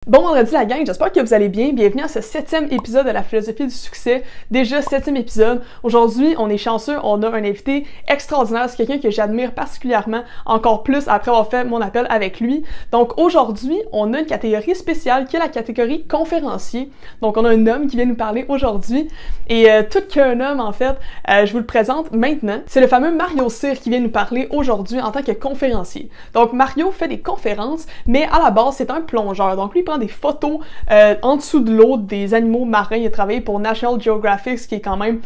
Bon vendredi la gang, j'espère que vous allez bien. Bienvenue à ce 7e épisode de la philosophie du succès. Déjà 7e épisode. Aujourd'hui, on est chanceux, on a un invité extraordinaire. C'est quelqu'un que j'admire particulièrement, encore plus après avoir fait mon appel avec lui. Donc aujourd'hui, on a une catégorie spéciale qui est la catégorie conférencier. Donc on a un homme qui vient nous parler aujourd'hui. Et tout qu'un homme en fait, je vous le présente maintenant. C'est le fameux Mario Cyr qui vient nous parler aujourd'hui en tant que conférencier. Donc Mario fait des conférences, mais à la base, c'est un plongeur. Donc lui, il prend des photos en dessous de l'eau des animaux marins. Il a travaillé pour National Geographic, ce qui est quand même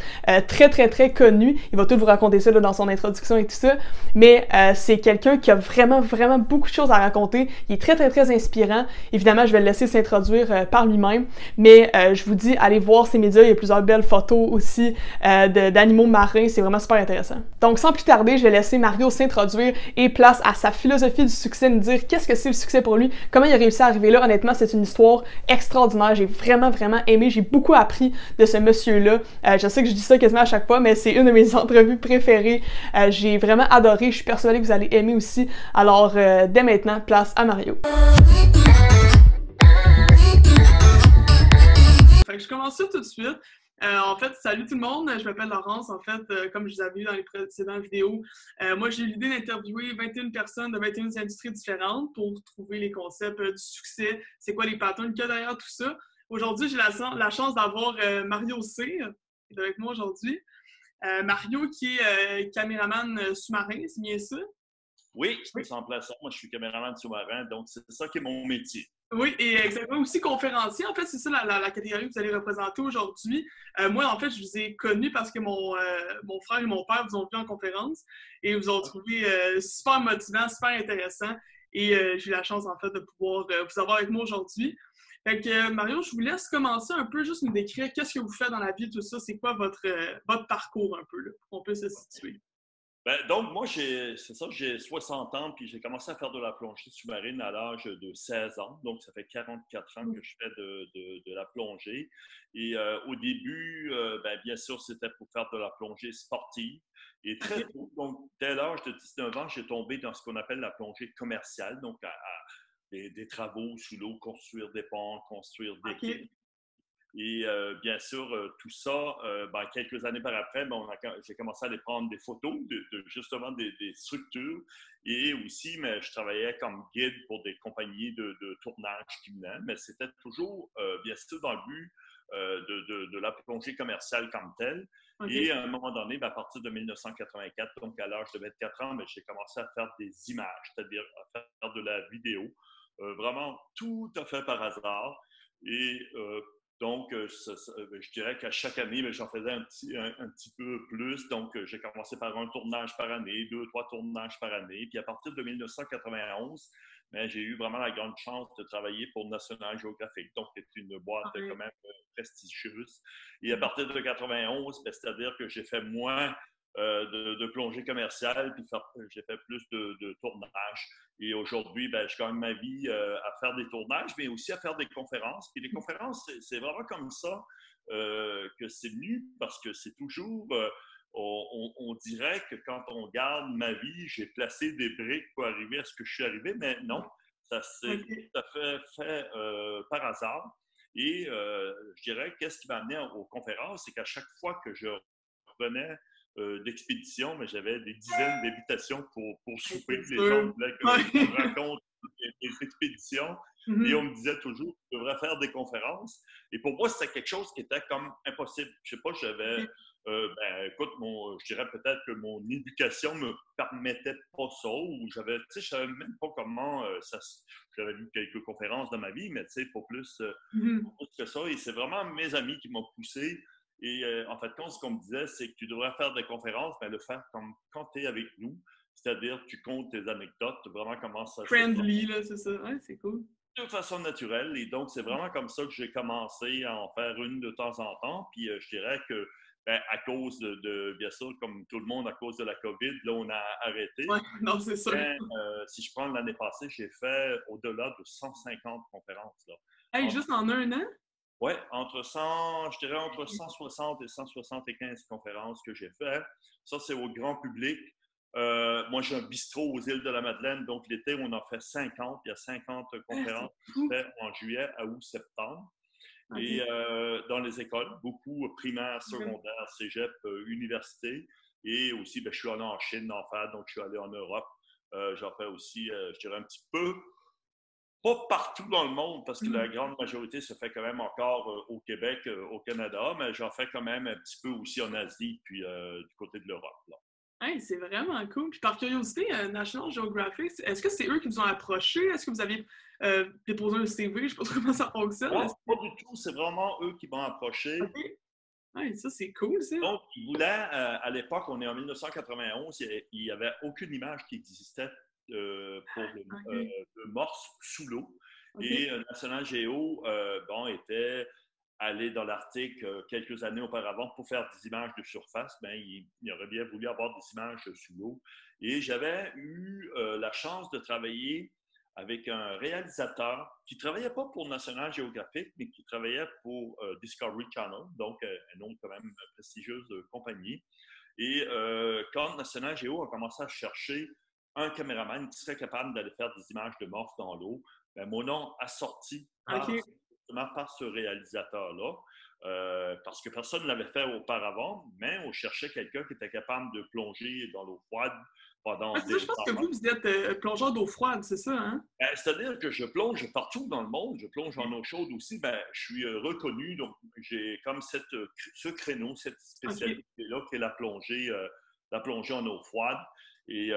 très connu. Il va tout vous raconter ça là, dans son introduction et tout ça. Mais c'est quelqu'un qui a vraiment beaucoup de choses à raconter. Il est très inspirant. Évidemment, je vais le laisser s'introduire par lui-même. Mais je vous dis, allez voir ses médias. Il y a plusieurs belles photos aussi d'animaux marins. C'est vraiment super intéressant. Donc, sans plus tarder, je vais laisser Mario s'introduire et place à sa philosophie du succès, nous dire qu'est-ce que c'est le succès pour lui, comment il a réussi à arriver là. Honnêtement, c'est une histoire extraordinaire. J'ai vraiment aimé. J'ai beaucoup appris de ce monsieur-là. Je sais que je dis ça quasiment à chaque fois, mais c'est une de mes entrevues préférées. J'ai vraiment adoré. Je suis persuadée que vous allez aimer aussi. Alors, dès maintenant, place à Mario. Fait que je commence ça tout de suite. En fait, salut tout le monde, je m'appelle Laurence. En fait, comme je vous avais vu dans les précédentes vidéos, moi j'ai eu l'idée d'interviewer 21 personnes de 21 industries différentes pour trouver les concepts du succès, c'est quoi les patterns qu'il y a derrière tout ça. Aujourd'hui, j'ai la chance d'avoir Mario Cyr qui est avec moi aujourd'hui. Mario qui est caméraman sous-marin, c'est bien ça? Oui, je me sens plaçant. Moi, je suis caméraman sous-marin, donc c'est ça qui est mon métier. Oui, et exactement aussi conférencier. En fait, c'est ça la catégorie que vous allez représenter aujourd'hui. Moi, en fait, je vous ai connu parce que mon frère et mon père vous ont vu en conférence et vous ont trouvé super motivant, super intéressant. Et j'ai eu la chance, en fait, de pouvoir vous avoir avec moi aujourd'hui. Fait que, Mario, je vous laisse commencer un peu, juste nous décrire qu'est-ce que vous faites dans la vie, tout ça. C'est quoi votre parcours un peu, là, pour qu'on puisse se situer. Donc, moi, j'ai 60 ans, puis j'ai commencé à faire de la plongée sous-marine à l'âge de 16 ans. Donc, ça fait 44 ans que je fais de la plongée. Et au début, bien sûr, c'était pour faire de la plongée sportive. Et très tôt, donc, dès l'âge de 19 ans, j'ai tombé dans ce qu'on appelle la plongée commerciale, donc des travaux sous l'eau, construire des ponts, construire des quais. Et bien sûr, tout ça, quelques années par après, j'ai commencé à aller prendre des photos justement des structures. Et aussi, mais je travaillais comme guide pour des compagnies de tournage qui venaient. Mais c'était toujours, bien sûr, dans le but de la plongée commerciale comme telle. Okay. Et à un moment donné, à partir de 1984, donc à l'âge de 24 ans, j'ai commencé à faire des images, c'est-à-dire à faire de la vidéo. Vraiment tout à fait par hasard. Et donc, je dirais qu'à chaque année, j'en faisais un petit peu plus. Donc, j'ai commencé par un tournage par année, 2-3 tournages par année. Puis à partir de 1991, j'ai eu vraiment la grande chance de travailler pour National Geographic. Donc, c'est une boîte quand même prestigieuse. Et à partir de 91, c'est-à-dire que j'ai fait moins de plongée commerciale, puis j'ai fait plus de tournage. Et aujourd'hui, je gagne ma vie à faire des tournages, mais aussi à faire des conférences. Puis les conférences, c'est vraiment comme ça que c'est venu, parce que c'est toujours, on dirait que quand on regarde ma vie, j'ai placé des briques pour arriver à ce que je suis arrivé, mais non, ça s'est tout à fait par hasard. Et je dirais, qu'est-ce qui m'a amené aux conférences, c'est qu'à chaque fois que je revenais d'expédition, mais j'avais des dizaines d'invitations pour souper. Les gens voulaient que je raconte des expéditions. Et on me disait toujours, tu devrais faire des conférences. Et pour moi, c'était quelque chose qui était comme impossible. Je ne sais pas, j'avais... écoute, je dirais peut-être que mon éducation ne me permettait pas ça, ou je ne savais même pas comment j'avais vu quelques conférences dans ma vie, mais pas plus que ça. Et c'est vraiment mes amis qui m'ont poussé. Et en fait, ce qu'on me disait, c'est que tu devrais faire des conférences, mais le faire comme quand tu es avec nous, c'est-à-dire tu comptes tes anecdotes, vraiment comment ça se passe. Friendly, là, c'est ça. Ouais, c'est cool. De façon naturelle. Et donc, c'est vraiment comme ça que j'ai commencé à en faire une de temps en temps. Puis je dirais que à cause bien sûr, comme tout le monde, à cause de la COVID, là, on a arrêté. Oui, non, c'est sûr. Si je prends l'année passée, j'ai fait au-delà de 150 conférences. Là. Hey, juste en un an? Oui, entre 160 et 175 conférences que j'ai fait. Ça, c'est au grand public. Moi, j'ai un bistrot aux îles de la Madeleine, donc l'été, on en fait 50. Il y a 50 conférences qui se font en juillet, à août, septembre. Et OK. dans les écoles, beaucoup primaires, secondaires, cégep, université. Et aussi, ben, je suis allé en Chine en faire, donc je suis allé en Europe. J'en fais aussi, je dirais, un petit peu, pas partout dans le monde, parce que la Mhm. grande majorité se fait quand même encore au Québec, au Canada, mais j'en fais quand même un petit peu aussi en Asie, puis du côté de l'Europe, là. Hey, c'est vraiment cool. Puis par curiosité, National Geographic, est-ce que c'est eux qui vous ont approché? Est-ce que vous avez déposé un CV? Je sais pas trop comment ça fonctionne. Non, pas du tout. C'est vraiment eux qui m'ont approché. OK. Ouais, ça, c'est cool, ça. Donc, ils voulaient, à l'époque, on est en 1991, il n'y avait aucune image qui existait pour OK. le morse sous l'eau. OK. Et National Géo, bon, était allé dans l'Arctique quelques années auparavant pour faire des images de surface. Ben, il aurait bien voulu avoir des images sous l'eau. Et j'avais eu la chance de travailler avec un réalisateur qui ne travaillait pas pour National Geographic, mais qui travaillait pour Discovery Channel, donc un nom quand même prestigieuse compagnie. Et quand National Geo a commencé à chercher un caméraman qui serait capable d'aller faire des images de morphes dans l'eau, ben, mon nom a sorti OK. par ce réalisateur-là, parce que personne ne l'avait fait auparavant, mais on cherchait quelqu'un qui était capable de plonger dans l'eau froide pendant Ouais, c'est ça, je des pense que heures. vous êtes plongeur d'eau froide, c'est ça, hein? C'est-à-dire que je plonge partout dans le monde, je plonge en eau chaude aussi, ben, je suis reconnu, donc j'ai comme ce créneau, cette OK. spécialité-là qui est la plongée en eau froide. Et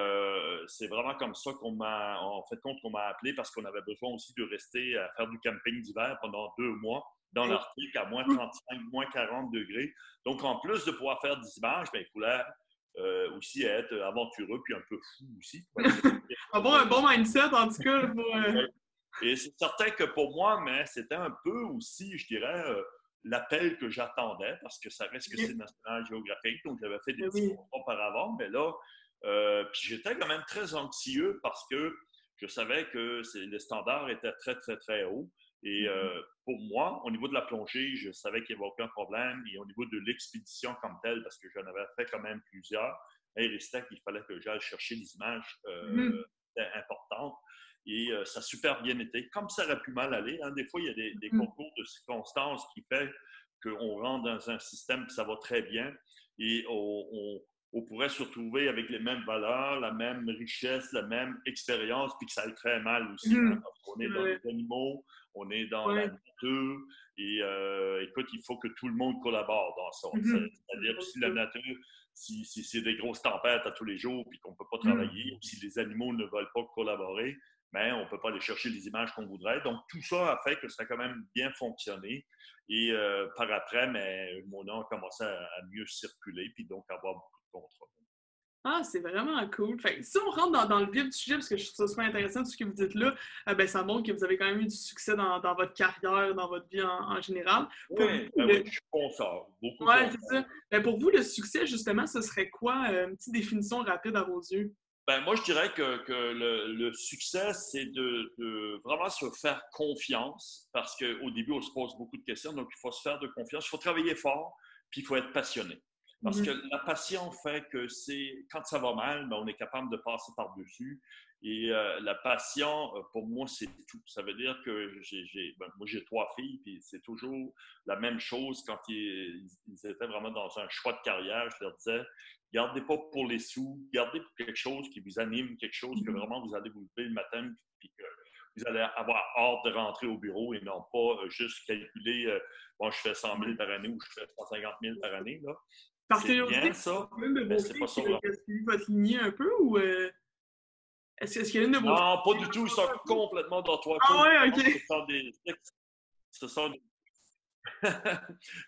c'est vraiment comme ça en fait, compte qu'on m'a appelé parce qu'on avait besoin aussi de rester à faire du camping d'hiver pendant 2 mois dans Hey. l'Arctique à moins 35, moins 40 degrés. Donc, en plus de pouvoir faire des images, ben, il fallait aussi être aventureux puis un peu fou aussi pour aller Avoir un bon mindset, en tout cas, pour, et c'est certain que pour moi, mais c'était un peu aussi, je dirais, l'appel que j'attendais, parce que ça reste que c'est OK. National Geographic, donc j'avais fait des Ben petits oui. contrats auparavant, mais là, puis j'étais quand même très anxieux parce que je savais que les standards étaient très, très, très hauts. Et pour moi, au niveau de la plongée, je savais qu'il n'y avait aucun problème. Et au niveau de l'expédition comme telle, parce que j'en avais fait quand même plusieurs, il restait qu'il fallait que j'aille chercher des images Mhm. importantes. Et ça a super bien été. Comme ça aurait pu mal aller, hein, des fois, il y a des Mhm. concours de circonstances qui fait qu'on rentre dans un système et ça va très bien. Et on pourrait se retrouver avec les mêmes valeurs, la même richesse, la même expérience, puis que ça aille très mal aussi. Hein, Mhm. parce qu'on C'est est dans les vrai. animaux, on est dans la Ouais. nature, et écoute, il faut que tout le monde collabore dans ça. Mhm. C'est-à-dire que si la nature, si c'est des grosses tempêtes à tous les jours, puis qu'on ne peut pas travailler, ou si les animaux ne veulent pas collaborer, mais on ne peut pas aller chercher les images qu'on voudrait. Donc, tout ça a fait que ça a quand même bien fonctionné. Et par après, mais mon nom a commencé à mieux circuler, puis donc avoir beaucoup de contrats. Ah, c'est vraiment cool. Fait que si on rentre dans le vif du sujet, parce que je trouve ça super intéressant tout ce que vous dites là, ben, ça montre que vous avez quand même eu du succès dans votre carrière, dans votre vie en général. Pour vous, Oui, ben oui, je suis consort, beaucoup ouais, c'est consort. ça. Ben, pour vous, le succès, justement, ce serait quoi? Une petite définition rapide à vos yeux. Ben, moi, je dirais que le succès, c'est de vraiment se faire confiance, parce qu'au début, on se pose beaucoup de questions, donc il faut se faire de confiance, il faut travailler fort, puis il faut être passionné. Parce que Mhm. la passion fait que quand ça va mal, ben, on est capable de passer par-dessus. Et la passion, pour moi, c'est tout. Ça veut dire que moi, j'ai 3 filles, puis c'est toujours la même chose quand ils étaient vraiment dans un choix de carrière. Je leur disais, gardez pas pour les sous, gardez pour quelque chose qui vous anime, quelque chose que Mhm. vraiment vous allez vous lever le matin, puis que vous allez avoir hâte de rentrer au bureau et non pas juste calculer, bon, je fais 100 000 Ouais. par année ou je fais 150 000 par année. Là. Par C'est curiosité, bien ça, une de mais vos c'est pas filles ça vraiment. qui a suivi votre lignée un peu ou est-ce qu'il y a une de vos filles? Non, pas du tout. Ils sont complètement dans toi. Ah ouais, Justement, ok. ce sont des,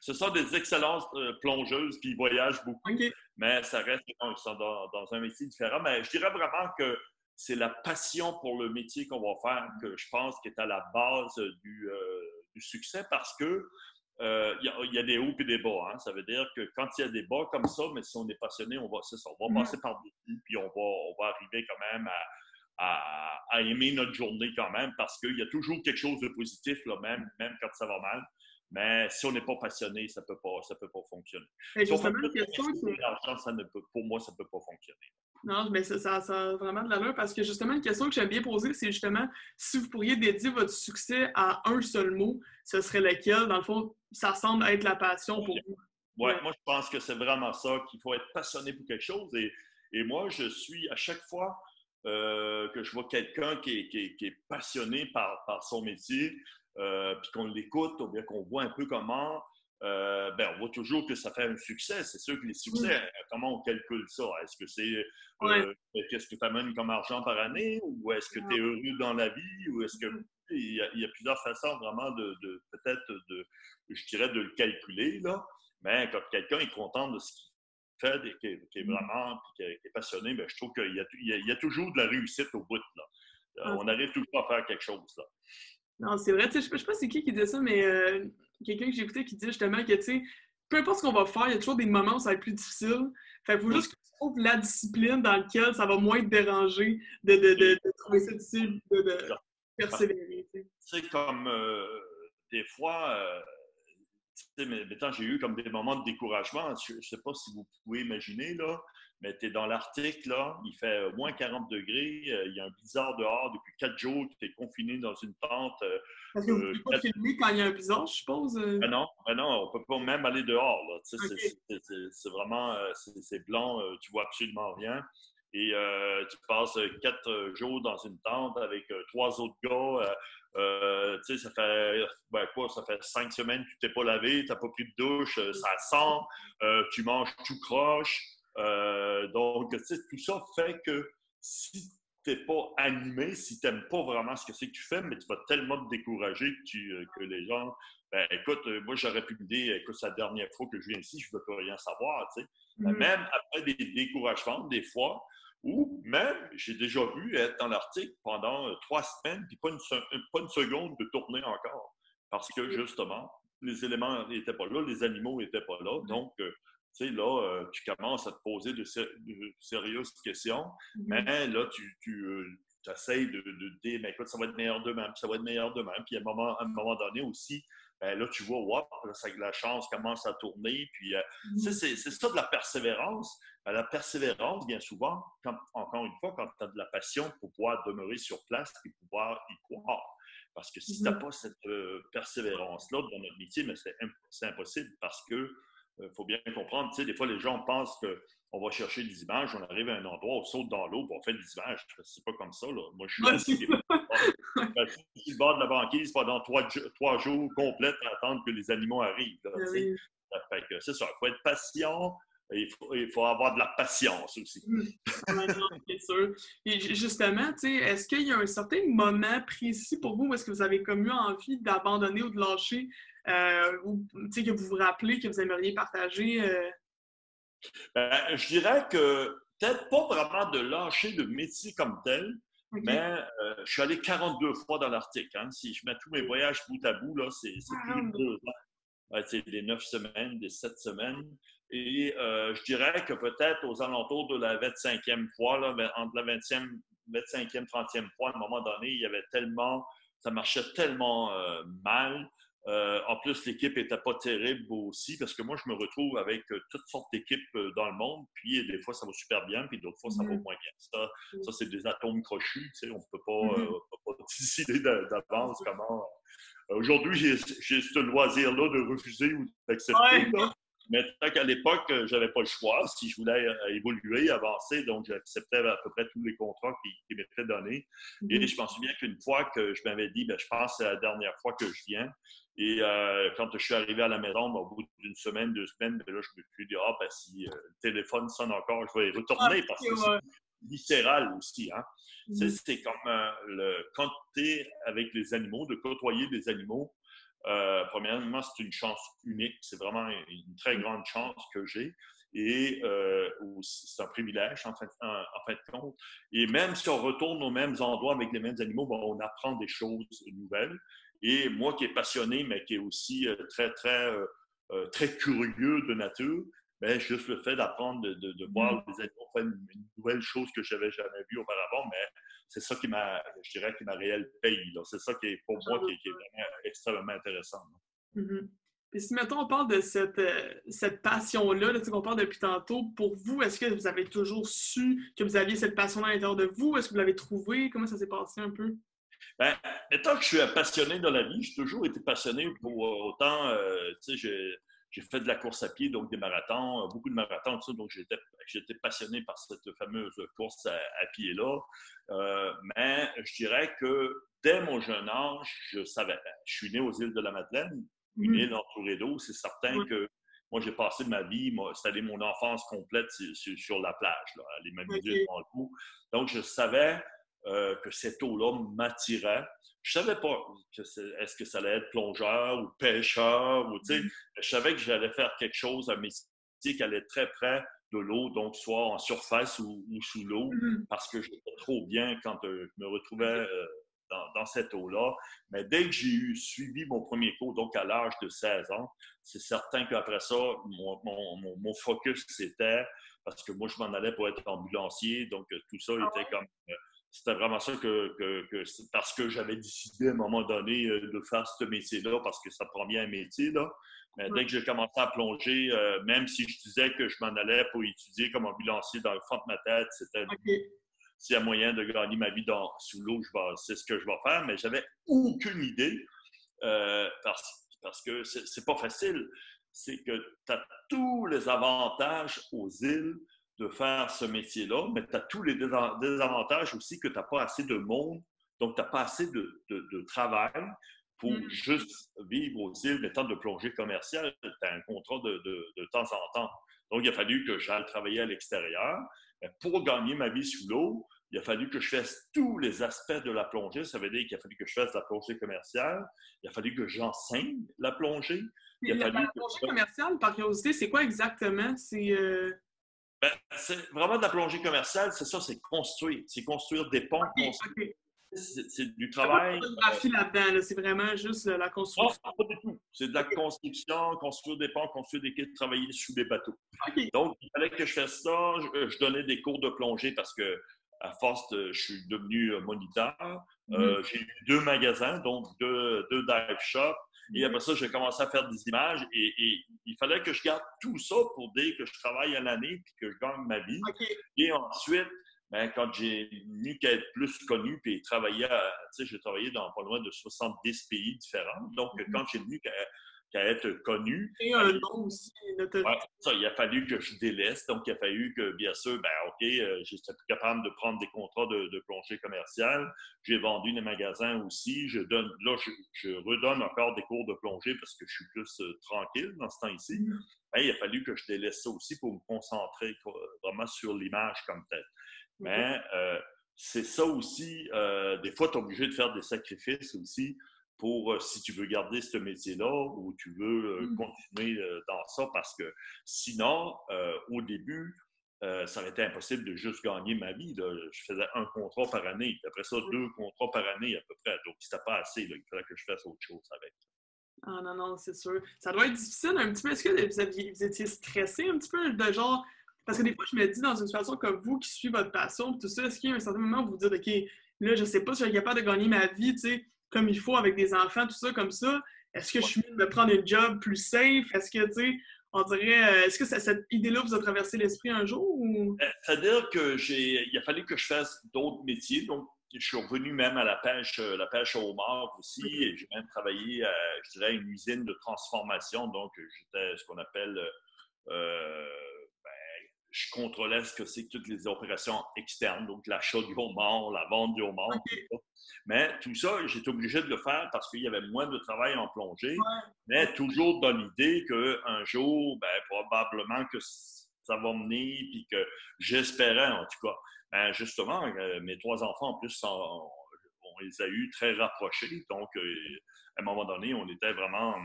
ce sont des excellentes plongeuses qui voyagent beaucoup, Ok. mais ça reste, ils sont dans un métier différent. Mais je dirais vraiment que c'est la passion pour le métier qu'on va faire que je pense qui est à la base du succès parce que il y a des hauts et des bas. Hein. Ça veut dire que quand il y a des bas comme ça, mais si on est passionné, on va Mhm. passer par-dessus, puis on va arriver quand même à aimer notre journée quand même, parce qu'il y a toujours quelque chose de positif, là, même quand ça va mal. Mais si on n'est pas passionné, ça peut pas fonctionner. Et Si on fait justement, une plus question qui... de l'argent, pour moi, ça peut pas fonctionner. Non, mais ça a vraiment de l'allure parce que justement, une question que j'aime bien poser, c'est justement si vous pourriez dédier votre succès à un seul mot, ce serait lequel? Dans le fond, ça semble être la passion pour vous. Ouais, Ouais. moi, je pense que c'est vraiment ça, qu'il faut être passionné pour quelque chose. Et moi, je suis, à chaque fois que je vois quelqu'un qui est passionné par son métier, puis qu'on l'écoute, ou bien qu'on voit un peu comment, ben, on voit toujours que ça fait un succès. C'est sûr que les Mm. succès, comment on calcule ça? Est-ce que c'est Ouais. qu'est-ce que tu amènes comme argent par année, ou est-ce que tu es heureux dans la vie, ou est-ce que Mm. il y a plusieurs façons vraiment peut-être je dirais, de le calculer, là. Mais quand quelqu'un est content de ce qu'il fait, qui est vraiment, qui est passionné, bien, je trouve qu'il y a toujours de la réussite au bout, là. Ah, On arrive toujours à faire quelque chose, là. non, c'est vrai. Tu sais, je sais pas c'est qui disait ça, mais quelqu'un que j'ai écouté qui dit justement que, tu sais, peu importe ce qu'on va faire, il y a toujours des moments où ça va être plus difficile. Fait qu'il faut Hum. juste que tu trouves la discipline dans laquelle ça va moins te déranger Et de trouver ça difficile, de ça. persévérer, tu sais. Tu sais, comme des fois, tu sais, mais mettons, j'ai eu comme des moments de découragement. Je ne sais pas si vous pouvez imaginer, là, mais tu es dans l'Arctique, là, il fait moins 40 degrés, il y a un blizzard dehors depuis 4 jours, tu es confiné dans une tente. Parce que vous ne pouvez pas filmer quand il y a un blizzard, je suppose. Ben non, on ne peut pas même aller dehors, là. Tu sais, OK. c'est vraiment, c'est blanc, tu vois absolument rien. Et tu passes 4 jours dans une tente avec 3 autres gars. Tu sais, ça fait, ben quoi, ça fait 5 semaines que tu t'es pas lavé, tu n'as pas pris de douche, ça sent, tu manges tout croche. Donc, tu sais, tout ça fait que si tu n'es pas animé, si tu n'aimes pas vraiment ce que c'est que tu fais, mais tu vas tellement te décourager que les gens, ben écoute, moi j'aurais pu me dire, écoute, c'est la dernière fois que je viens ici, je ne veux plus rien savoir, tu sais. Ben, Mhm. même après des découragements, des fois, ou même, j'ai déjà vu être dans l'Arctique pendant 3 semaines, puis pas une seconde de tourner encore. Parce que justement, les éléments n'étaient pas là, les animaux n'étaient pas là. Donc, tu sais, là, tu commences à te poser de sérieuses questions, mais Mhm. là, tu essaies de dire, mais écoute, ça va être meilleur demain, puis ça va être meilleur demain. Puis à un moment donné aussi, ben, là, tu vois, wow, là, la chance commence à tourner. Puis, Mhm. c'est ça de la persévérance. La persévérance, bien souvent, encore une fois, quand tu as de la passion pour pouvoir demeurer sur place et pouvoir y croire. Parce que si tu n'as Mhm. pas cette persévérance-là dans notre métier, mais c'est impossible parce que faut bien comprendre, tu sais, des fois, les gens pensent qu'on va chercher des images, on arrive à un endroit, on saute dans l'eau, on fait des images. C'est pas comme ça, là. Moi, je suis Ouais, c'est assis des fois, ça. assis sur le bord de la banquise pendant 3 jours complets à attendre que les animaux arrivent, là, Ben tu sais. oui. Fait que c'est ça, il faut être patient, et il faut avoir de la patience aussi. Mhm. Ouais, non, c'est sûr. Et justement, tu sais, est-ce qu'il y a un certain moment précis pour vous où est-ce que vous avez comme eu envie d'abandonner ou de lâcher, ou tu sais, que vous vous rappelez, que vous aimeriez partager? Je dirais que peut-être pas vraiment de lâcher le métier comme tel, OK. mais je suis allé 42 fois dans l'Arctique, hein. Si je mets tous mes voyages bout à bout, là, c'est plus de 2 ans. Ouais, c'est des 9 semaines, des 7 semaines. Et je dirais que peut-être aux alentours de la 25e fois, là, entre la 20e, 25e, 30e fois, à un moment donné, il y avait tellement, ça marchait tellement mal. En plus, l'équipe n'était pas terrible aussi, parce que moi, je me retrouve avec toutes sortes d'équipes dans le monde, puis des fois, ça va super bien, puis d'autres fois, ça va Mhm. moins bien. Ça c'est des atomes crochus, tu sais, on ne Mhm. peut pas décider d'avance comment. Aujourd'hui, j'ai ce loisir-là de refuser ou d'accepter, Ouais. là. Mais tant qu'à l'époque, je n'avais pas le choix. Si je voulais évoluer, avancer, donc j'acceptais à peu près tous les contrats qui m'étaient donnés. Et Mhm. je m'en souviens qu'une fois que je m'avais dit, ben, je pense que c'est la dernière fois que je viens. Et quand je suis arrivé à la maison, ben, au bout d'une semaine, 2 semaines, ben, là, je me suis dit, ah, ben, si le téléphone sonne encore, je vais y Ah, retourner parce ok, que c'est ouais. viscéral aussi, hein. Tu sais, Mhm. c'est comme quand tu es avec les animaux, de côtoyer des animaux. Premièrement, c'est une chance unique. C'est vraiment une très grande chance que j'ai. Et c'est un privilège, en fin de compte. Et même si on retourne aux mêmes endroits avec les mêmes animaux, bon, on apprend des choses nouvelles. Et moi qui est passionné, mais qui est aussi très curieux de nature, ben, juste le fait d'apprendre, de Mhm. voir les animaux faire une nouvelle chose que je n'avais jamais vue auparavant, mais c'est ça je dirais, qui est ma réelle paye, là. C'est ça qui est, pour J'en moi, doute qui est pas. vraiment extrêmement intéressant, là. Mhm. Puis si, mettons, on parle de cette passion-là, là, tu sais, qu'on parle depuis tantôt, pour vous, est-ce que vous avez toujours su que vous aviez cette passion-là à l'intérieur de vous? Est-ce que vous l'avez trouvée? Comment ça s'est passé un peu? Ben, étant que je suis un passionné de la vie, j'ai toujours été passionné pour autant, tu sais, j'ai fait de la course à pied, donc des marathons, beaucoup de marathons, tout ça, donc j'étais passionné par cette fameuse course à pied-là. Mais je dirais que dès mon jeune âge, je savais, je suis né aux îles de la Madeleine, une Mhm. île entourée d'eau, c'est certain Ouais. que moi, j'ai passé ma vie, c'était mon enfance complète sur la plage, là, aller m'amuser OK. devant le coup. Donc, je savais que cette eau-là m'attirait. Je savais pas est-ce que ça allait être plongeur ou pêcheur ou tu sais, Mhm. je savais que j'allais faire quelque chose, un métier qui allait être très près de l'eau, donc soit en surface ou sous l'eau, Mhm. parce que j'étais trop bien quand je me retrouvais OK. dans cette eau-là. Mais dès que j'ai suivi mon premier cours, donc à l'âge de 16 ans, c'est certain qu'après ça, mon focus, c'était, parce que moi, je m'en allais pour être ambulancier, donc tout ça Ah était ouais? comme c'était vraiment ça parce que j'avais décidé à un moment donné de faire ce métier-là, parce que ça prend bien un métier, là. Mais Ouais. dès que j'ai commencé à plonger, même si je disais que je m'en allais pour étudier comme ambulancier, dans le fond de ma tête, c'était OK. s'il y a moyen de gagner ma vie sous l'eau, c'est ce que je vais faire, mais j'avais aucune idée parce que c'est pas facile. C'est que tu as tous les avantages aux îles de faire ce métier-là, mais tu as tous les désavantages aussi que tu n'as pas assez de monde, donc tu n'as pas assez de travail pour Mhm. juste vivre aux îles, mettant de plongée commerciale. Tu as un contrat de temps en temps. Donc, il a fallu que j'aille travailler à l'extérieur. Mais pour gagner ma vie sous l'eau, il a fallu que je fasse tous les aspects de la plongée. Ça veut dire qu'il a fallu que je fasse la plongée commerciale. Il a fallu que j'enseigne la plongée. Il Puis a la fallu que plongée commerciale, par curiosité, c'est quoi exactement? C'est ben, c'est vraiment de la plongée commerciale, c'est ça, c'est construire. C'est construire des ponts, OK, OK. c'est du Il n'y a pas de travail. photographie là-dedans, là. C'est vraiment juste la Non, construction. pas du tout. C'est de la OK. construction, construire des ponts, construire des quais, travailler sous des bateaux. OK. Donc, il fallait que je fasse ça. Je donnais des cours de plongée parce que, à force, je suis devenu moniteur. Mhm. J'ai eu deux magasins, donc deux dive shops. Et OK. après ça, j'ai commencé à faire des images et il fallait que je garde tout ça pour dire que je travaille à l'année puis que je gagne ma vie. OK. Et ensuite, ben, quand j'ai venu qu'à être plus connu puis travailler, tu sais, j'ai travaillé dans pas loin de 70 pays différents. Donc, Mhm. quand j'ai venu qu'à être connu, Et ben, un nom aussi, une ouais, autorité. ça, il a fallu que je délaisse. Donc, il a fallu que, bien sûr, ben, OK, j'étais plus capable de prendre des contrats de plongée commerciale. J'ai vendu des magasins aussi. Je redonne encore des cours de plongée parce que je suis plus tranquille dans ce temps-ci. Mhm. Ben, il a fallu que je délaisse ça aussi pour me concentrer vraiment sur l'image comme telle. OK. Mais c'est ça aussi, des fois, tu es obligé de faire des sacrifices aussi pour, si tu veux garder ce métier-là ou tu veux Mhm. continuer dans ça, parce que sinon, au début, ça aurait été impossible de juste gagner ma vie. Là. Je faisais un contrat par année, puis après ça, deux contrats par année à peu près. Donc, c'était pas assez. Là. Il fallait que je fasse autre chose avec. Ah non, non, c'est sûr. Ça doit être difficile un petit peu. Est-ce que vous étiez stressé un petit peu de genre. Parce que des fois, je me dis, dans une situation comme vous qui suit votre passion, tout ça, est-ce qu'il y a un certain moment où vous dites, OK, là, je sais pas si je suis capable de gagner ma vie, tu sais, comme il faut avec des enfants, tout ça, comme ça. Est-ce que je Ouais. suis mieux de me prendre un job plus safe? Est-ce que, tu sais, on dirait, est-ce que cette idée-là vous a traversé l'esprit un jour ou. C'est-à-dire que il a fallu que je fasse d'autres métiers. Donc, je suis revenu même à la pêche au homard aussi. OK. Et j'ai même travaillé à, je dirais, une usine de transformation. Donc, j'étais ce qu'on appelle euh, je contrôlais ce que c'est que toutes les opérations externes, donc l'achat du homard, la vente du homard, tout OK. ça. Mais tout ça, j'étais obligé de le faire parce qu'il y avait moins de travail en plongée, Ouais. mais toujours dans l'idée qu'un jour, ben, probablement que ça va mener, puis que j'espérais en tout cas. Ben, justement, mes trois enfants, en plus, on les a eus très rapprochés, donc à un moment donné, on était vraiment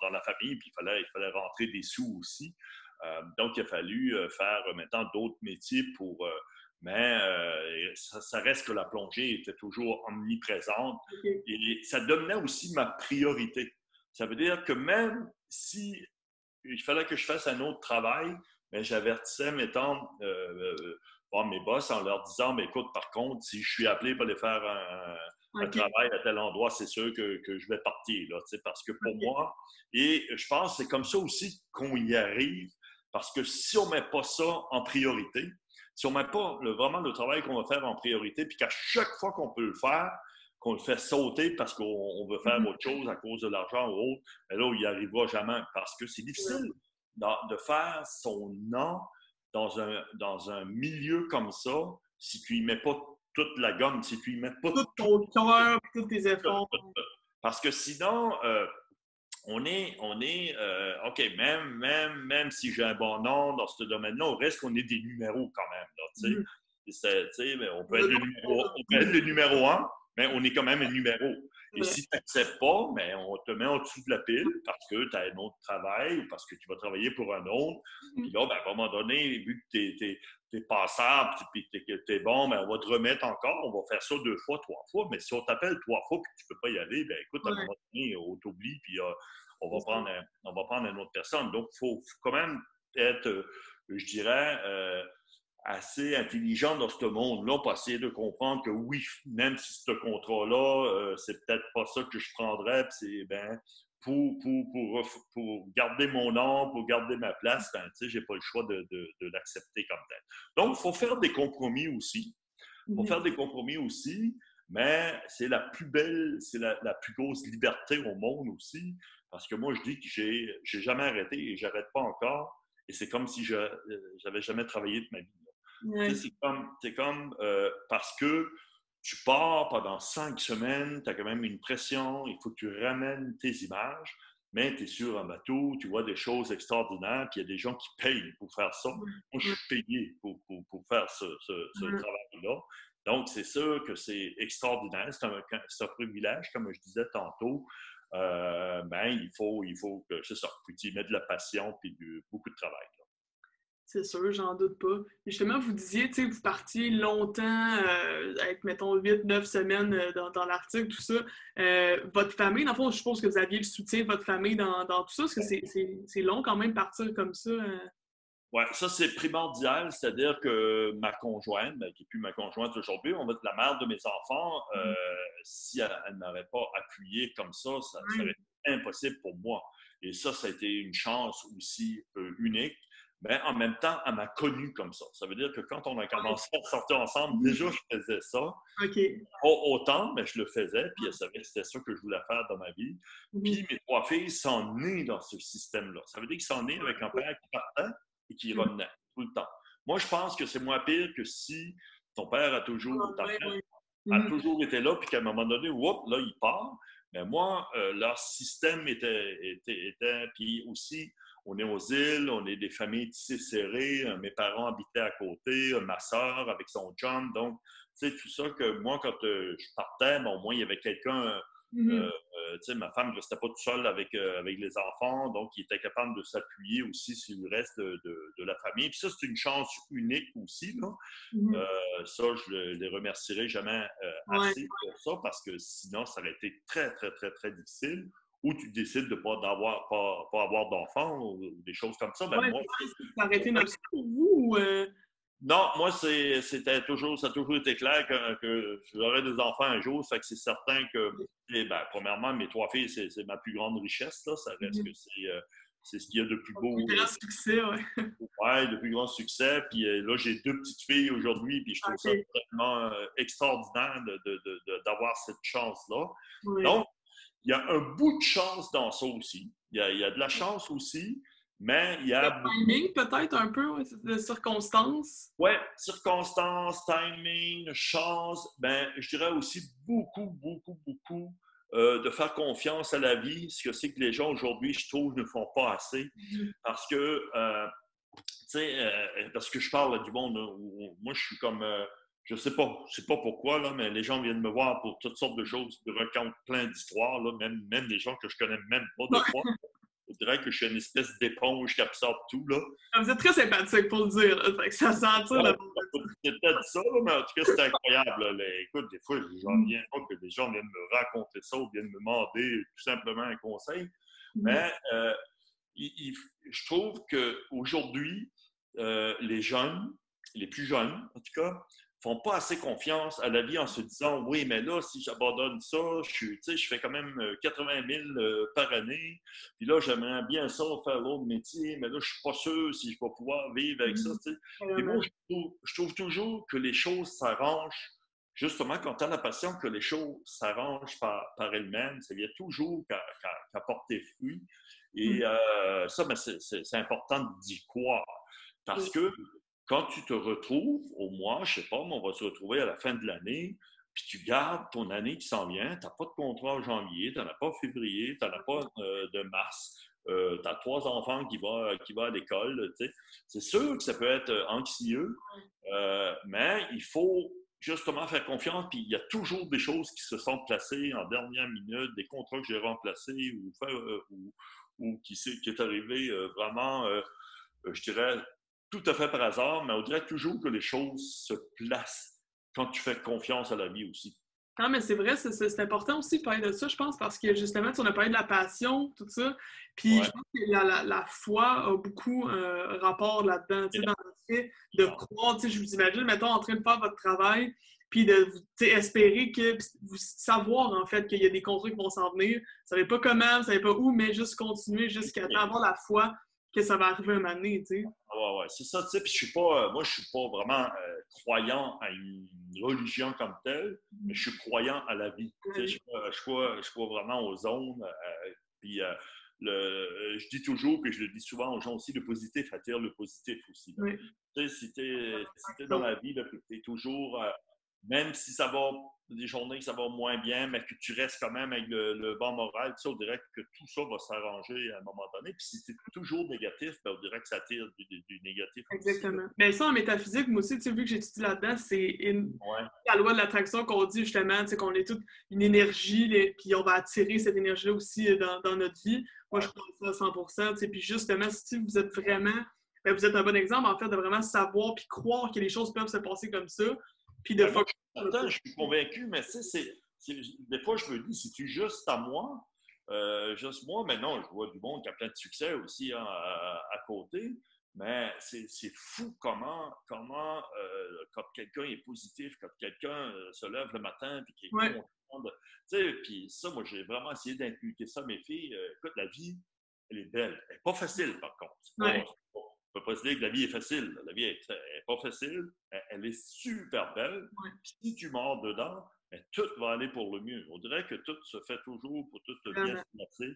dans la famille, puis il fallait rentrer des sous aussi. Donc, il a fallu faire maintenant d'autres métiers mais ça reste que la plongée était toujours omniprésente OK. et ça devenait aussi ma priorité. Ça veut dire que même si il fallait que je fasse un autre travail, mais j'avertissais, mettons, mes boss en leur disant, mais écoute, par contre, si je suis appelé pour aller faire à OK. travail à tel endroit, c'est sûr que je vais partir, là, parce que pour OK. moi, et je pense que c'est comme ça aussi qu'on y arrive, parce que si on ne met pas ça en priorité, si on ne met pas vraiment le travail qu'on va faire en priorité, puis qu'à chaque fois qu'on peut le faire, qu'on le fait sauter parce qu'on veut faire Mhm. autre chose à cause de l'argent ou autre, mais là, il n'y arrivera jamais parce que c'est Ouais. difficile de faire son nom dans un milieu comme ça si tu n'y mets pas toute la gomme, si tu n'y mets pas Tout tout. ton cœur, tous tes efforts. Parce que sinon, OK, même si j'ai un bon nom dans ce domaine-là, on reste qu'on est des numéros quand même. Là, Mhm. mais on peut On a être tout on peut être le numéro un, mais on est quand même un numéro. Et ouais. si tu n'acceptes pas, mais on te met en dessous de la pile parce que tu as un autre travail ou parce que tu vas travailler pour un autre. Puis Mhm. là, ben, à un moment donné, vu que tu es passable puis que tu es bon, ben, on va te remettre encore. On va faire ça 2 fois, 3 fois. Mais si on t'appelle 3 fois et que tu ne peux pas y aller, ben écoute, à un Ouais, moment donné, on t'oublie puis c'est ça. on va prendre une autre personne. Donc, faut quand même être, je dirais, assez intelligent dans ce monde-là pour essayer de comprendre que oui, même si ce contrat-là, c'est peut-être pas ça que je prendrais, puis c'est ben, pour garder mon nom, pour garder ma place, ben, tu sais, j'ai pas le choix de l'accepter comme tel. Donc, il faut faire des compromis aussi. Il faut Mhm. faire des compromis aussi, mais c'est la plus belle, c'est la plus grosse liberté au monde aussi. Parce que moi, je dis que j'ai jamais arrêté et j'arrête pas encore. Et c'est comme si je j'avais jamais travaillé de ma vie. Tu Ouais. sais, c'est comme parce que tu pars pendant 5 semaines, tu as quand même une pression, il faut que tu ramènes tes images, mais tu es sur un bateau, tu vois des choses extraordinaires, puis il y a des gens qui payent pour faire ça. Ouais. Moi, je Ouais. suis payé pour faire ce Ouais. travail-là. Donc, c'est sûr que c'est extraordinaire. C'est un privilège, comme je disais tantôt. Ben, il faut que, c'est ça, faut que tu y mettes de la passion puis beaucoup de travail. C'est sûr, j'en doute pas. Justement, vous disiez, tu sais, vous partiez longtemps, avec, mettons, 8, 9 semaines dans l'Arctique, tout ça. Votre famille, dans le fond, je suppose que vous aviez le soutien de votre famille dans tout ça, parce que c'est long quand même partir comme ça. Ouais, ça c'est primordial, c'est-à-dire que ma conjointe, ben, qui n'est plus ma conjointe aujourd'hui, on va être la mère de mes enfants, Mhm. si elle ne m'avait pas appuyé comme ça aurait Ouais. été impossible pour moi. Et ça a été une chance aussi unique. Mais en même temps, elle m'a connu comme ça. Ça veut dire que quand on a Ouais. commencé à sortir ensemble, Mhm. déjà je faisais ça. OK. Pas autant, mais je le faisais, puis elle savait que c'était ça que je voulais faire dans ma vie. Mhm. Puis mes 3 filles sont nées dans ce système-là. Ça veut dire qu'ils sont nés avec un père qui partait et qui Mhm. revenait tout le temps. Moi, je pense que c'est moins pire que si ton père a toujours, ta Ouais, mère ouais. a Mhm. toujours été là, puis qu'à un moment donné, whoop, là, il part. Mais moi, leur système puis aussi, on est aux îles, on est des familles tissées serrées. Mes parents habitaient à côté, ma soeur avec son chum. Donc, tu sais, tout ça que moi, quand je partais, bon, au moins, il y avait quelqu'un. Mhm. Tu sais, ma femme ne restait pas toute seule avec les enfants, donc il était capable de s'appuyer aussi sur le reste de la famille. Puis ça, c'est une chance unique aussi, là. Mhm. Ça, je les remercierai jamais Ouais. assez pour ça, parce que sinon, ça aurait été très, très, très, très difficile. Ou tu décides de ne pas avoir d'enfants ou des choses comme ça. Ben Ouais, moi, c'est ça. Ça aurait été une option pour vous ou non, moi, ça a toujours été clair que j'aurais des enfants un jour. Fait que c'est certain que, ben, premièrement, mes 3 filles, c'est ma plus grande richesse, là. Ça reste que Mhm. c'est ce qu'il y a de plus un plus beau, grand succès, ouais. ouais, de plus grand succès. Puis là, j'ai 2 petites filles aujourd'hui, puis je trouve ça OK. tellement extraordinaire d'avoir cette chance-là. Ouais. Donc, il y a un bout de chance dans ça aussi. Il y a de la chance aussi, mais il y Le a beaucoup. timing, peut-être un peu, ouais, de circonstances. Ouais, circonstances, timing, chance, ben, je dirais aussi beaucoup, beaucoup, beaucoup de faire confiance à la vie, ce que c'est que les gens aujourd'hui, je trouve, ne font pas assez. Mhm. Parce que, tu sais, parce que je parle du monde, où moi, je suis comme, je sais pas pourquoi, là, mais les gens viennent me voir pour toutes sortes de choses, me racontent plein d'histoires, là, même des gens que je connais même pas de fois. Je dirais que je suis une espèce d'éponge qui absorbe tout, là. Vous êtes très sympathique pour le dire, là. Fait que ça sentir Ouais, le bon. c'est peut-être ça, là, mais en tout cas, c'est incroyable. Là. Écoute, des fois, j'en Mhm. viens pas que des gens viennent me raconter ça ou viennent me demander tout simplement un conseil. Mhm. Mais je trouve qu'aujourd'hui, les jeunes, les plus jeunes en tout cas, font pas assez confiance à la vie en se disant, oui, mais là, si j'abandonne ça, je fais quand même 80 000 par année, puis là, j'aimerais bien ça, faire l'autre métier, mais là, je suis pas sûr si je vais pouvoir vivre avec ça. Tu sais. Et moi, Vraiment. je trouve toujours que les choses s'arrangent, justement, quand tu as la passion, que les choses s'arrangent par elles-mêmes. Ça vient toujours qu'à porter fruit. Et Mm. ça, ben, c'est important d'y croire. Parce Oui. que quand tu te retrouves au mois, je sais pas, mais on va se retrouver à la fin de l'année, puis tu gardes ton année qui s'en vient, tu n'as pas de contrat en janvier, tu n'en as pas en février, tu n'en as pas de mars, tu as 3 enfants qui vont à l'école, tu sais. C'est sûr que ça peut être anxieux, mais il faut justement faire confiance, puis il y a toujours des choses qui se sont placées en dernière minute, des contrats que j'ai remplacés ou qui est arrivé vraiment, je dirais, tout à fait par hasard, mais on dirait toujours que les choses se placent quand tu fais confiance à la vie aussi. Non, mais c'est vrai, c'est important aussi de parler de ça, je pense, parce que justement, tu sais, on a parlé de la passion, tout ça. Puis je Ouais. pense que la foi a beaucoup un rapport là-dedans, tu sais, dans le fait de croire, tu sais, je vous imagine, mettons, en train de faire votre travail, puis de tu sais, espérer que, vous savoir en fait qu'il y a des contrats qui vont s'en venir. Vous savez pas comment, vous savez pas où, mais juste continuer jusqu'à temps, avoir la foi que ça va arriver un moment donné, tu sais. Ouais, ouais, c'est ça, tu sais, puis je suis pas, moi, je suis pas vraiment croyant à une religion comme telle, mais je suis croyant à la vie. Tu sais, je crois vraiment aux ondes, puis je dis toujours, puis je le dis souvent aux gens aussi, le positif attire le positif aussi. Là. Oui. Tu sais, si t'es dans la vie, tu es toujours, même si ça va, des journées que ça va moins bien, mais que tu restes quand même avec le bon moral, tu sais, on dirait que tout ça va s'arranger à un moment donné. Puis si tu es toujours négatif, ben, on dirait que ça attire du négatif aussi. Là. Exactement. Mais ça, en métaphysique, moi aussi, tu sais, vu que j'étudie là-dedans, c'est Ouais. la loi de l'attraction qu'on dit justement, tu sais, qu'on est toute une énergie, puis on va attirer cette énergie-là aussi dans notre vie. Moi, je Ouais. crois à ça à 100%. Tu sais, puis justement, si vous êtes vraiment, ben, vous êtes un bon exemple, en fait, de vraiment savoir puis croire que les choses peuvent se passer comme ça, puis de Ben, moi, focus sur le je suis convaincu, mais tu sais, des fois, je me dis, c'est-tu juste à moi? Juste moi, mais non, je vois du monde qui a plein de succès aussi hein, à côté. Mais c'est fou quand quelqu'un est positif, quand quelqu'un se lève le matin et qui est Ouais, content. Tu sais, puis ça, moi, j'ai vraiment essayé d'inculquer ça à mes filles. Écoute, la vie, elle est belle. Elle n'est pas facile, par contre. ouais, On ne peut pas se dire que la vie est facile. La vie n'est pas facile. Elle est super belle. ouais, Puis si tu mords dedans, ben, tout va aller pour le mieux. On dirait que tout se fait toujours pour tout bien vraiment. se placer.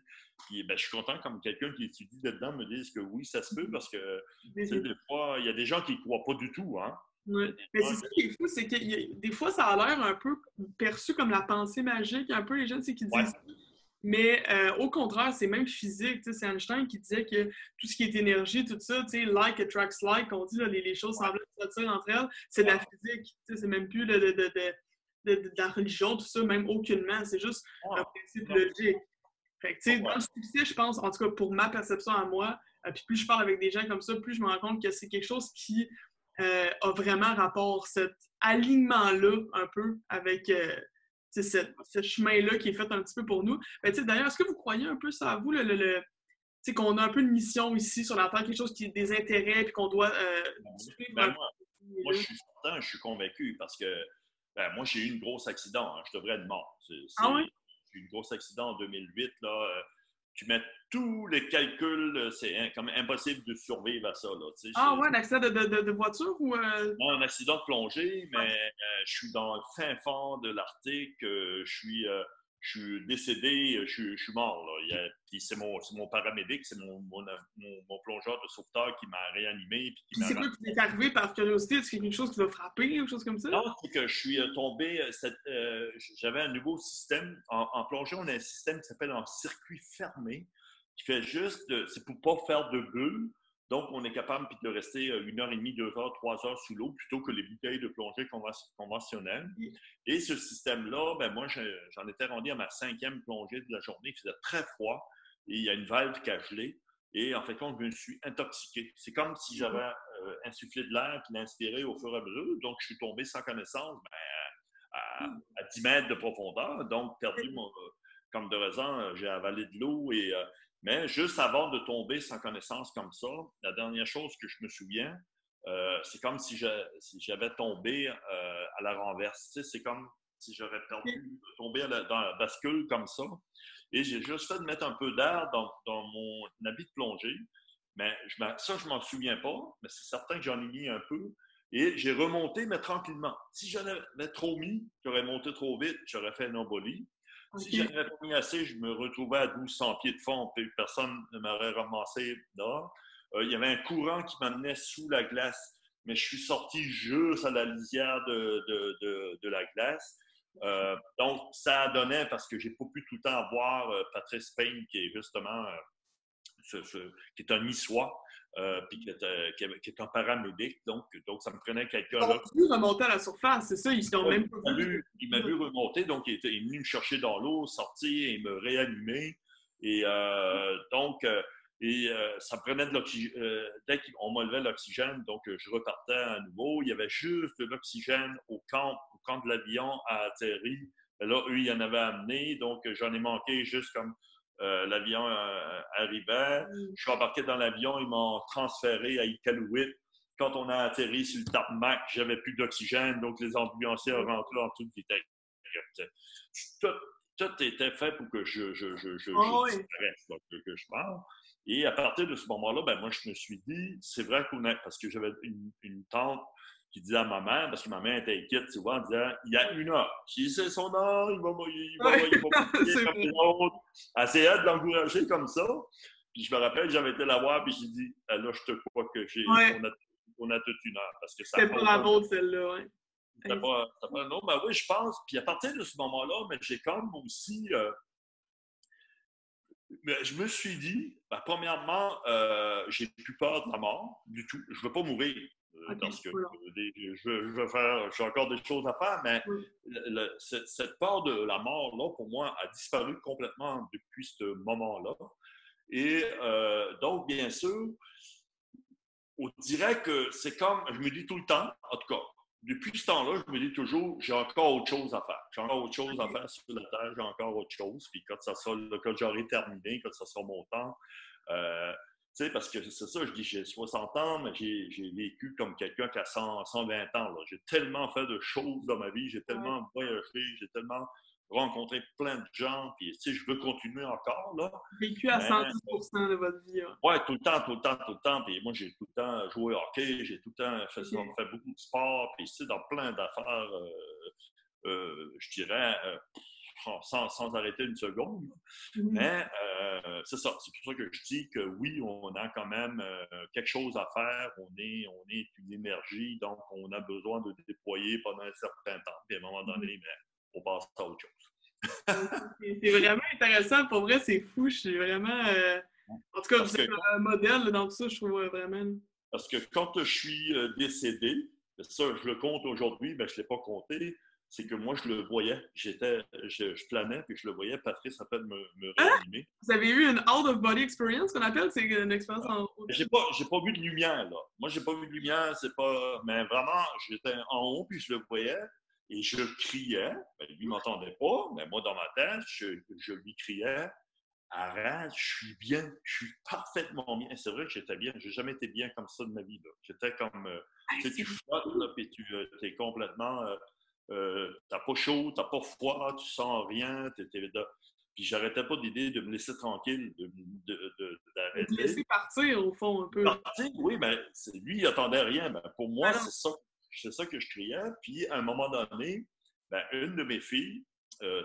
Puis ben, je suis content comme quelqu'un qui étudie là-dedans me dise que oui, ça se peut parce que tu sais, des fois, il y a des gens qui ne croient pas du tout. Hein? Il y a Ouais. des Mais gens c'est ça qui est fou, c'est que des fois, ça a l'air un peu perçu comme la pensée magique, un peu les gens, tu sais, qui ouais, disent. Mais au contraire, c'est même physique. C'est Einstein qui disait que tout ce qui est énergie, tout ça, like attracts like, on dit, là, les choses ouais, semblables s'attirent entre elles, c'est de la physique. C'est même plus de la religion, tout ça, même aucunement. C'est juste un principe non, logique. Fait que, dans ouais. le succès, je pense, en tout cas pour ma perception à moi, puis plus je parle avec des gens comme ça, plus je me rends compte que c'est quelque chose qui a vraiment rapport, cet alignement-là, un peu, avec ce chemin-là qui est fait un petit peu pour nous. Ben, d'ailleurs, est-ce que vous croyez un peu ça à vous, qu'on a un peu une mission ici sur la Terre, quelque chose qui est des intérêts, puis qu'on doit suivre un Ben, moi, peu? je suis certain, je suis convaincu parce que ben, moi, j'ai eu une grosse accident. Hein, je devrais être mort. Ah ouais? J'ai eu une grosse accident en 2008. Là, tu mets tous les calculs, c'est comme impossible de survivre à ça. Là, Ah ouais, l'accident de voiture ou... moi, un accident de plongée, Ouais. mais je suis dans le fin fond de l'Arctique. Je suis décédé, je suis mort. Là. Puis c'est mon paramédic, c'est mon plongeur de sauveteur qui m'a réanimé puis qui Puis m'a c'est quoi qui t'est arrivé par curiosité? Est-ce qu'il y a quelque chose qui va frapper ou quelque chose comme ça? non, c'est que je suis tombé. J'avais un nouveau système. En plongée, on a un système qui s'appelle un circuit fermé, qui fait juste. C'est pour pas faire de bulles. Donc, on est capable puis de rester 1 heure et demie, 2 heures, 3 heures sous l'eau plutôt que les bouteilles de plongée conventionnelles. Et ce système-là, ben moi, j'en étais rendu à ma 5e plongée de la journée. Il faisait très froid et il y a une valve qui a gelé. Et en fait, quand je me suis intoxiqué, c'est comme si j'avais insufflé de l'air puis l'inspirer au fur et à mesure. Donc, je suis tombé sans connaissance à 10 mètres de profondeur. Donc, perdu comme de raison, j'ai avalé de l'eau. Mais juste avant de tomber sans connaissance comme ça, la dernière chose que je me souviens, c'est comme si j'avais tombé à la renverse. Tu sais, c'est comme si j'aurais tombé dans la bascule comme ça. Et j'ai juste fait de mettre un peu d'air dans mon habit de plongée. Mais ça, je m'en souviens pas, mais c'est certain que j'en ai mis un peu. Et j'ai remonté, mais tranquillement. Si j'en avais trop mis, j'aurais monté trop vite, j'aurais fait une embolie. Si j'en avais pas mis assez, je me retrouvais à 1200 pieds de fond, puis personne ne m'aurait ramassé dehors. Il y avait un courant qui m'amenait sous la glace, mais je suis sorti juste à la lisière de la glace. Donc, ça donnait, parce que j'ai pas pu tout le temps voir Patrice Payne, qui est justement qui est un niçois, puis qui est un paramédic. Donc, ça me prenait quelqu'un là. Ils ont remonté à la surface, c'est ça, ils sont même pas il m'a vu remonter, donc il est venu me chercher dans l'eau, sortir et me réanimer. Et ça prenait de l'oxygène. Dès qu'on m'enlevait l'oxygène, donc je repartais à nouveau. Il y avait juste de l'oxygène au camp de l'avion à atterri. Là, eux, ils en avaient amené, donc j'en ai manqué juste comme l'avion arrivait. Je suis embarqué dans l'avion, ils m'ont transféré à Iqaluit. Quand on a atterri sur le tarmac, j'avais plus d'oxygène, donc les ambulanciers rentraient en toute vitesse. Tout était fait pour que je disparaisse, que je parle. Et à partir de ce moment-là, ben moi, je me suis dit, c'est vrai parce que j'avais une tante qui disait à ma mère, parce que ma mère était inquiète, tu vois, en disant, il y a une heure. Si c'est son heure, il va prier comme les autres. Elle essayait de l'encourager comme ça. Puis je me rappelle, j'avais été la voir, puis j'ai dit, là, je te crois que on a toute une heure. Parce que ça c'était pas la vôtre, celle-là, ouais. C'était pas un autre. Ben oui, je pense. Puis à partir de ce moment-là, mais j'ai quand même aussi... je me suis dit, premièrement, j'ai plus peur de la mort du tout. Je ne veux pas mourir. Parce que j'ai encore des choses à faire, mais cette peur de la mort, là, pour moi, a disparu complètement depuis ce moment-là. Et donc, bien sûr, on dirait que c'est comme, je me dis tout le temps, en tout cas, depuis ce temps-là, je me dis toujours, j'ai encore autre chose à faire. J'ai encore autre chose à faire sur la Terre, j'ai encore autre chose. Puis quand j'aurai terminé, quand ça sera mon temps, tu sais, parce que c'est ça, je dis, j'ai 60 ans, mais j'ai vécu comme quelqu'un qui a 120 ans. Là. J'ai tellement fait de choses dans ma vie, j'ai tellement voyagé, j'ai tellement rencontré plein de gens, puis tu sais, je veux continuer encore, là. Vécu à 110% de votre vie. Oui, tout le temps. Puis moi, j'ai tout le temps joué au hockey, j'ai tout le temps fait beaucoup de sport, puis tu sais, dans plein d'affaires, je dirais, sans arrêter une seconde. Mais c'est ça. C'est pour ça que je dis que oui, on a quand même quelque chose à faire. On est une énergie, donc on a besoin de déployer pendant un certain temps. Puis à un moment donné, on passe à autre chose. C'est vraiment intéressant. Pour vrai, c'est fou. Je suis vraiment... En tout cas, vous êtes un modèle dans tout ça, je trouve vraiment. Parce que quand je suis décédé, ça, je le compte aujourd'hui, mais je ne l'ai pas compté, c'est que moi, je le voyais. Je planais, puis je le voyais. Patrice a fait de me réanimer. Vous avez eu une out-of-body experience, qu'on appelle? C'est une expérience en... J'ai pas vu de lumière, là. Moi, j'ai pas vu de lumière, c'est pas... Mais vraiment, j'étais en haut, puis je le voyais, et je criais. Ben, lui, il m'entendait pas, mais moi, dans ma tête, je lui criais, « Arrête, je suis bien, je suis parfaitement bien. » C'est vrai que j'étais bien. J'ai jamais été bien comme ça de ma vie, là. J'étais comme... tu sais, tu flottes, là, puis tu es complètement... t'as pas chaud, t'as pas froid, tu sens rien, puis j'arrêtais pas d'idée de me laisser tranquille, d'arrêter. De laisser partir, au fond, un peu. Partir, oui, mais lui, il attendait rien. Ben, pour moi, c'est ça que je criais. Puis, à un moment donné, ben, une de mes filles,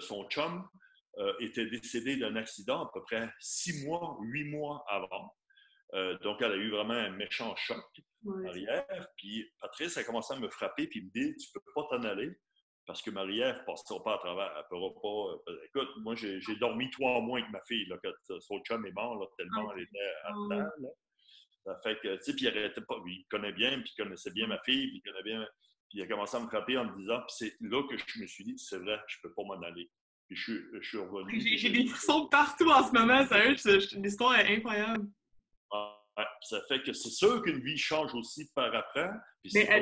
son chum, était décédée d'un accident à peu près 8 mois avant. Donc, elle a eu vraiment un méchant choc arrière. Puis, Patrice a commencé à me frapper puis me dit, tu peux pas t'en aller parce que Marie-Ève ne passera pas à travers. Elle ne pourra pas. Écoute, moi, j'ai dormi 3 mois avec ma fille là, quand son chum est mort, là, tellement elle était à terre. Là. Ça fait que, tu sais, puis il arrêtait pas. Il connaît bien, puis il connaissait bien ma fille, puis il connaît bien. Puis il a commencé à me frapper en me disant, puis c'est là que je me suis dit, c'est vrai, je ne peux pas m'en aller. Puis je suis revenu. J'ai des frissons partout en ce moment, sérieux. L'histoire est incroyable. Ouais, ça fait que c'est sûr qu'une vie change aussi par après. Mais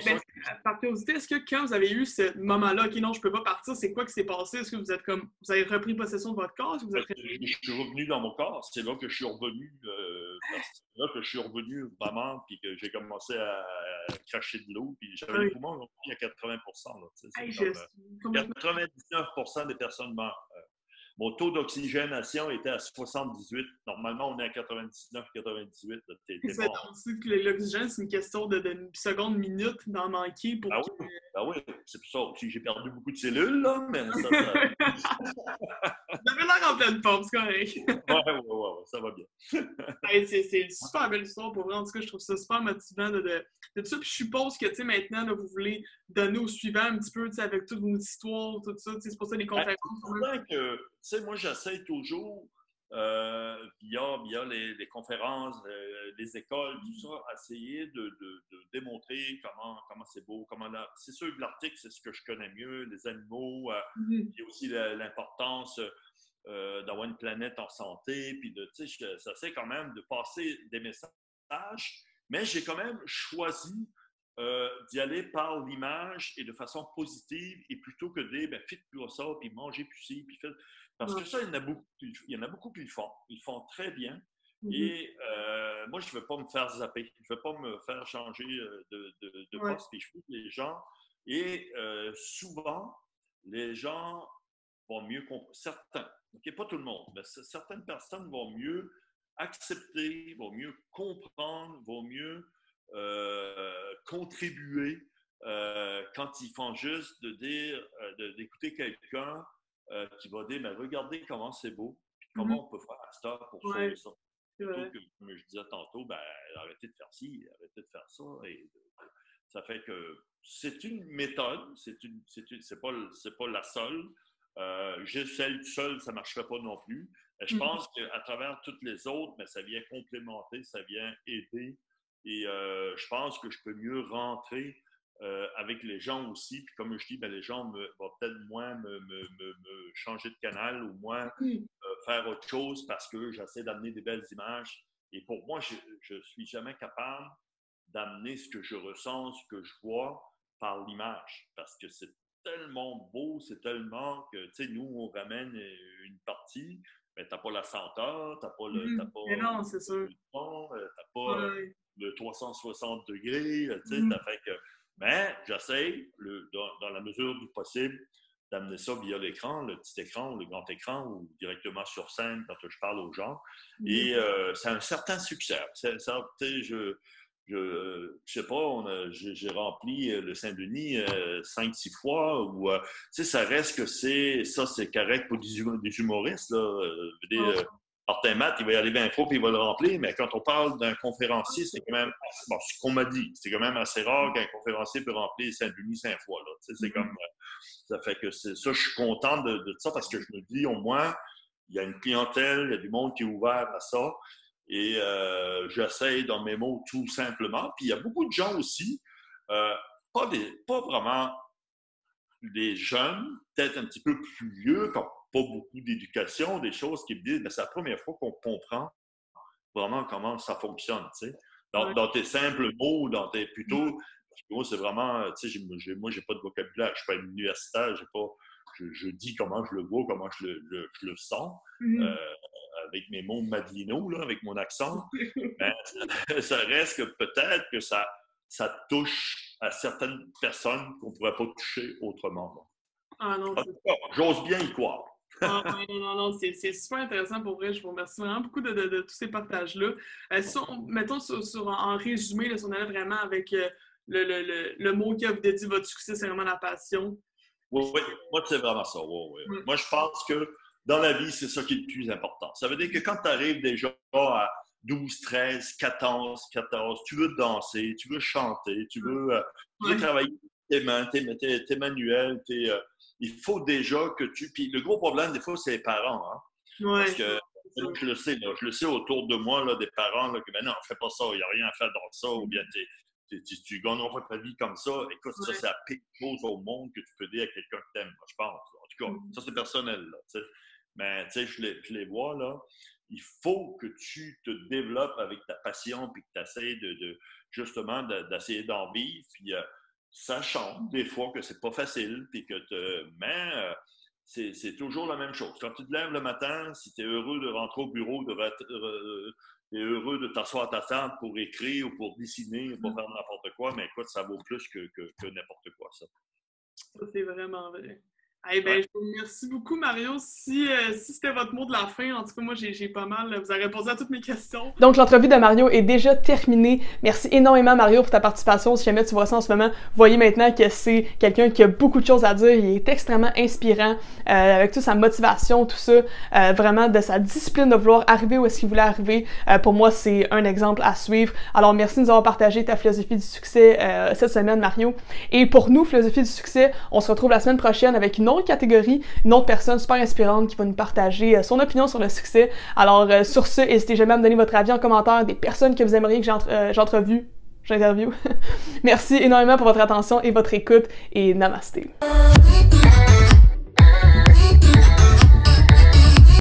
par curiosité, est-ce que quand vous avez eu ce moment-là, OK, non, je ne peux pas partir, c'est quoi qui s'est passé? Est-ce que vous avez repris possession de votre corps? Est-ce que vous êtes... Je suis revenu dans mon corps. C'est là que je suis revenu là que je suis revenu vraiment, puis que j'ai commencé à cracher de l'eau, puis j'avais les Oui. poumons remplis à 80%. Là, Hey, c'est je comme suis complètement. 99% des personnes meurent. Mon taux d'oxygénation était à 78. Normalement, on est à 99-98. T'es Ça, mort. on sait que l'oxygène, c'est une question de secondes, minutes d'en manquer pour Ah que. oui, ah oui. C'est pour ça aussi j'ai perdu beaucoup de cellules, là, mais ça. Vous avez l'air en pleine forme, c'est correct. Ouais, ça va bien. Hey, c'est une super belle histoire pour vrai. En tout cas, je trouve ça super motivant de tout ça. Puis je suppose que maintenant, là, vous voulez donner au suivant un petit peu avec toutes vos histoires, tout ça. C'est pour ça les Ben, conférences. c'est certain que, tu sais, moi, j'essaie toujours, via les conférences, les écoles, tout ça, essayer de démontrer comment c'est beau, c'est sûr que l'Arctique, c'est ce que je connais mieux, les animaux, Mhm. puis aussi l'importance d'avoir une planète en santé, puis tu sais, ça c'est quand même de passer des messages, mais j'ai quand même choisi d'y aller par l'image et de façon positive, et plutôt que de dire, ben, faites-toi ça, puis mangez plus ci, puis faites. Parce Ouais. que ça, il y en a beaucoup qui le font. Ils font très bien. Mhm. Et moi, je ne veux pas me faire zapper. Je ne veux pas me faire changer de Ouais. poste. Puis je trouve que les gens, et souvent, les gens vont mieux comprendre. Certains, okay, pas tout le monde, mais certaines personnes vont mieux accepter, vont mieux comprendre, vont mieux contribuer quand ils font juste de dire, d'écouter quelqu'un qui va dire, mais regardez comment c'est beau, puis Mhm. comment on peut faire à cette heure pour sauver Ouais, ça. c'est Plutôt vrai. que, comme je disais tantôt, ben, arrêtez de faire ci, arrêtez de faire ça. Et ça fait que c'est une méthode, c'est pas la seule. Celle seule, ça ne marcherait pas non plus. Je Mhm. pense qu'à travers toutes les autres, mais ça vient complémenter, ça vient aider. Et je pense que je peux mieux rentrer avec les gens aussi. Puis comme je dis, ben, les gens vont peut-être moins me changer de canal ou moins Mhm. faire autre chose parce que j'essaie d'amener des belles images. Et pour moi, je suis jamais capable d'amener ce que je ressens, ce que je vois par l'image. Parce que c'est tellement beau, c'est tellement que, tu sais, nous, on ramène une partie, mais t'as pas la senteur, t'as Mhm. pas Mais non, c'est sûr. le ton, t'as pas Ouais. le 360 degrés, tu sais, Mhm. t'as fait que... Mais j'essaie, dans la mesure du possible, d'amener ça via l'écran, le petit écran ou le grand écran, ou directement sur scène quand je parle aux gens. Mhm. Et c'est un certain succès. Ça, je sais pas, j'ai rempli le Saint-Denis 5-6 fois, ou tu sais, ça reste que c'est correct pour des humoristes, là. Je veux dire, Ouais. Martin Matt, il va y aller 20 fois puis il va le remplir, mais quand on parle d'un conférencier, c'est quand même, bon, ce qu'on m'a dit, c'est quand même assez rare qu'un conférencier peut remplir Saint-Denis 5 fois, là. Tu sais, c'est comme, Mhm. ça fait que c'est ça, je suis content de ça parce que je me dis, au moins, il y a une clientèle, il y a du monde qui est ouvert à ça. Et j'essaie dans mes mots tout simplement. Puis il y a beaucoup de gens aussi, euh, pas vraiment des jeunes, peut-être un petit peu plus vieux, qui n'ont pas beaucoup d'éducation, des choses qui me disent, mais c'est la première fois qu'on comprend vraiment comment ça fonctionne, tu sais. Dans, Ouais. dans tes simples mots, dans tes plutôt, parce que moi, c'est vraiment, tu sais, moi, j'ai pas de vocabulaire, je suis pas universitaire, je dis comment je le vois, comment je le sens, Mhm. euh, avec mes mots madelinos, là, avec mon accent, mais ça reste que peut-être que ça touche à certaines personnes qu'on ne pourrait pas toucher autrement. Ah non, En tout cas, j'ose bien y croire. ah, ouais, non, non, non, c'est super intéressant pour vrai. Je vous remercie vraiment beaucoup de tous ces partages-là. Si mettons en résumé, là, si on allait vraiment avec le mot qui a dit votre succès, c'est vraiment la passion. Oui, oui, moi, c'est vraiment ça. Oui, oui. Ouais, Moi, je pense que dans la vie, c'est ça qui est le plus important. Ça veut dire que quand tu arrives déjà à 12, 13, 14, tu veux danser, tu veux chanter, tu veux ouais, travailler tes mains, tes manuels, il faut déjà que tu... Puis le gros problème, des fois, c'est les parents. Hein? Parce ouais, que c'est moi, ça. je le sais autour de moi, là, des parents, là, que ben non, fais pas ça, il n'y a rien à faire dans ça, ou bien tu gagneras pas ta vie comme ça. Écoute, ça, Ouais. c'est la pire chose au monde que tu peux dire à quelqu'un que t'aimes, je pense. En tout cas, ça, c'est personnel, là, t'sais. Mais, tu sais, je les vois, là. Il faut que tu te développes avec ta passion, puis que tu essaies justement, d'essayer d'en vivre. Puis, ça change des fois que c'est pas facile, puis mais c'est toujours la même chose. Quand tu te lèves le matin, si tu es heureux de rentrer au bureau, tu es heureux de t'asseoir à ta table pour écrire ou pour dessiner ou pour faire n'importe quoi, mais écoute, ça vaut plus que n'importe quoi, ça. Ça, c'est vraiment vrai. Eh bien, je vous remercie beaucoup, Mario. Si c'était votre mot de la fin, en tout cas, moi, j'ai pas mal. Vous avez répondu à toutes mes questions. Donc, l'entrevue de Mario est déjà terminée. Merci énormément, Mario, pour ta participation. Si jamais tu vois ça en ce moment, voyez maintenant que c'est quelqu'un qui a beaucoup de choses à dire. Il est extrêmement inspirant, avec toute sa motivation, tout ça, vraiment de sa discipline de vouloir arriver où est-ce qu'il voulait arriver. Pour moi, c'est un exemple à suivre. Alors, merci de nous avoir partagé ta philosophie du succès cette semaine, Mario. Et pour nous, Philosophie du succès, on se retrouve la semaine prochaine avec une autre catégorie, une autre personne super inspirante qui va nous partager son opinion sur le succès. Alors, sur ce, n'hésitez jamais à me donner votre avis en commentaire des personnes que vous aimeriez que j'interviewe. Merci énormément pour votre attention et votre écoute, et namasté.